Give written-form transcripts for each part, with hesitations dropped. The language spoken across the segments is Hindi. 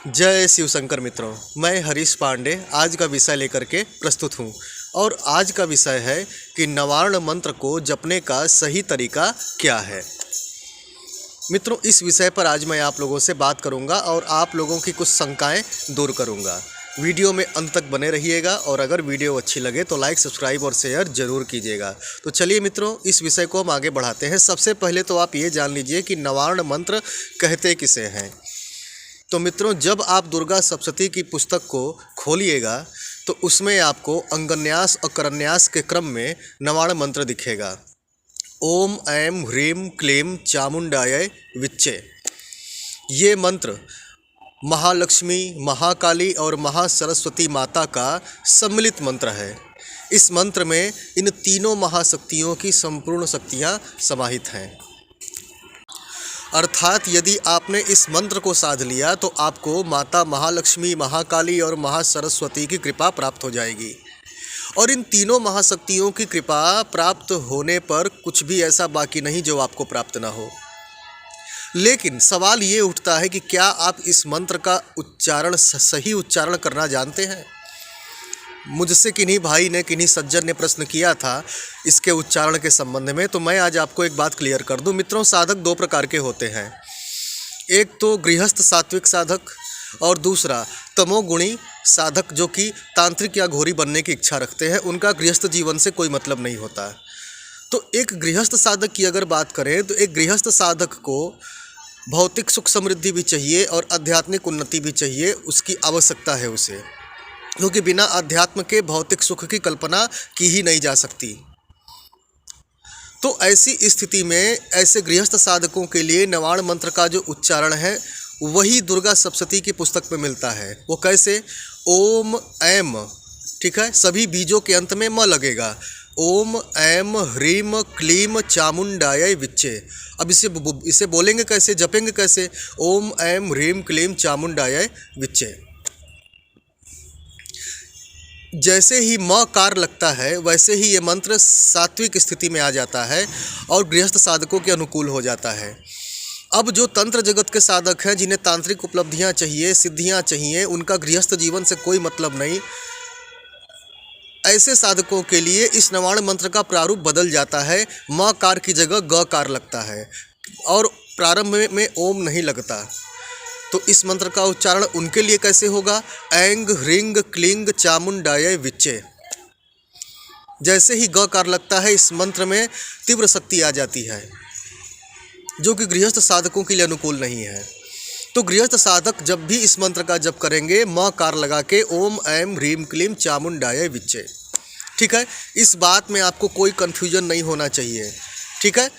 जय शिव शंकर मित्रों, मैं हरीश पांडे आज का विषय लेकर के प्रस्तुत हूँ। और आज का विषय है कि नवार्ण मंत्र को जपने का सही तरीका क्या है। मित्रों, इस विषय पर आज मैं आप लोगों से बात करूँगा और आप लोगों की कुछ शंकाएँ दूर करूँगा। वीडियो में अंत तक बने रहिएगा और अगर वीडियो अच्छी लगे तो लाइक, सब्सक्राइब और शेयर ज़रूर कीजिएगा। तो चलिए मित्रों, इस विषय को हम आगे बढ़ाते हैं। सबसे पहले तो आप ये जान लीजिए कि नवार्ण मंत्र कहते किसे हैं। तो मित्रों, जब आप दुर्गा सप्तशती की पुस्तक को खोलिएगा तो उसमें आपको अंगन्यास और करन्यास के क्रम में नवार्ण मंत्र दिखेगा। ओम ऐं ह्रीं क्लीं चामुंडाय विच्चे। ये मंत्र महालक्ष्मी, महाकाली और महासरस्वती माता का सम्मिलित मंत्र है। इस मंत्र में इन तीनों महाशक्तियों की संपूर्ण शक्तियाँ समाहित हैं। अर्थात यदि आपने इस मंत्र को साध लिया तो आपको माता महालक्ष्मी, महाकाली और महासरस्वती की कृपा प्राप्त हो जाएगी। और इन तीनों महाशक्तियों की कृपा प्राप्त होने पर कुछ भी ऐसा बाकी नहीं जो आपको प्राप्त ना हो। लेकिन सवाल ये उठता है कि क्या आप इस मंत्र का उच्चारण, सही उच्चारण करना जानते हैं? मुझसे किन्हीं भाई ने, किन्हीं सज्जन ने प्रश्न किया था इसके उच्चारण के संबंध में, तो मैं आज आपको एक बात क्लियर कर दूं। मित्रों, साधक दो प्रकार के होते हैं। एक तो गृहस्थ सात्विक साधक और दूसरा तमोगुणी साधक, जो कि तांत्रिक या घोरी बनने की इच्छा रखते हैं। उनका गृहस्थ जीवन से कोई मतलब नहीं होता। तो एक गृहस्थ साधक की अगर बात करें तो एक गृहस्थ साधक को भौतिक सुख समृद्धि भी चाहिए और आध्यात्मिक उन्नति भी चाहिए, उसकी आवश्यकता है उसे, क्योंकि बिना अध्यात्म के भौतिक सुख की कल्पना की ही नहीं जा सकती। तो ऐसी स्थिति में ऐसे गृहस्थ साधकों के लिए नवार्ण मंत्र का जो उच्चारण है वही दुर्गा सप्तशती की पुस्तक में मिलता है। वो कैसे? ओम ऐं, ठीक है, सभी बीजों के अंत में म लगेगा। ओम ऐं ह्रीं क्लीं चामुंडाय विच्चे। अब इसे बोलेंगे कैसे, जपेंगे कैसे? ओम ऐं ह्रीं क्लीं चामुंडाय विच्चे। जैसे ही म कार लगता है वैसे ही ये मंत्र सात्विक स्थिति में आ जाता है और गृहस्थ साधकों के अनुकूल हो जाता है। अब जो तंत्र जगत के साधक हैं, जिन्हें तांत्रिक उपलब्धियां चाहिए, सिद्धियां चाहिए, उनका गृहस्थ जीवन से कोई मतलब नहीं, ऐसे साधकों के लिए इस नवार्ण मंत्र का प्रारूप बदल जाता है। म कार की जगह ग कार लगता है और प्रारंभ में ओम नहीं लगता। तो इस मंत्र का उच्चारण उनके लिए कैसे होगा? ऐं ह्रीं क्लीं चामुंडाय विच्चे। जैसे ही ग कार लगता है इस मंत्र में तीव्र शक्ति आ जाती है, जो कि गृहस्थ साधकों के लिए अनुकूल नहीं है। तो गृहस्थ साधक जब भी इस मंत्र का जप करेंगे म कार लगा के ओम ऐं ह्रीं क्लीं चामुंडाय विच्चे। ठीक है, इस बात में आपको कोई कन्फ्यूजन नहीं होना चाहिए। ठीक है,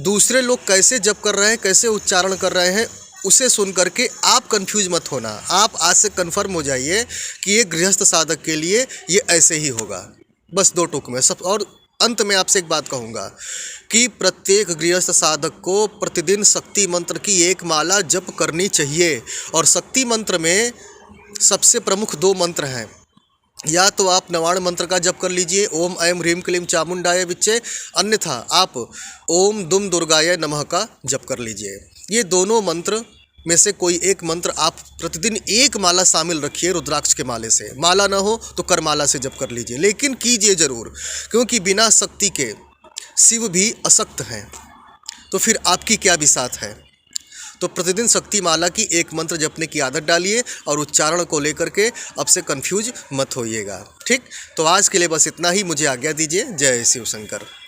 दूसरे लोग कैसे जप कर रहे हैं, कैसे उच्चारण कर रहे हैं, उसे सुन करके आप कंफ्यूज मत होना। आप आज से कन्फर्म हो जाइए कि ये गृहस्थ साधक के लिए ये ऐसे ही होगा। बस दो टूक में सब। और अंत में आपसे एक बात कहूँगा कि प्रत्येक गृहस्थ साधक को प्रतिदिन शक्ति मंत्र की एक माला जप करनी चाहिए। और शक्ति मंत्र में सबसे प्रमुख दो मंत्र हैं। या तो आप नवार्ण मंत्र का जप कर लीजिए, ओम ऐं ह्रीं क्लीं चामुंडाय विच्चे, अन्यथा आप ओम दुम दुर्गाय नमः का जप कर लीजिए। ये दोनों मंत्र में से कोई एक मंत्र आप प्रतिदिन एक माला शामिल रखिए रुद्राक्ष के माले से। माला ना हो तो करमाला से जप कर लीजिए, लेकिन कीजिए ज़रूर, क्योंकि बिना शक्ति के शिव भी अशक्त हैं। तो फिर आपकी क्या बिसात है? तो प्रतिदिन शक्ति माला की एक मंत्र जपने की आदत डालिए और उच्चारण को लेकर के अब से कंफ्यूज मत होइएगा। ठीक, तो आज के लिए बस इतना ही। मुझे आज्ञा दीजिए। जय शिव शंकर।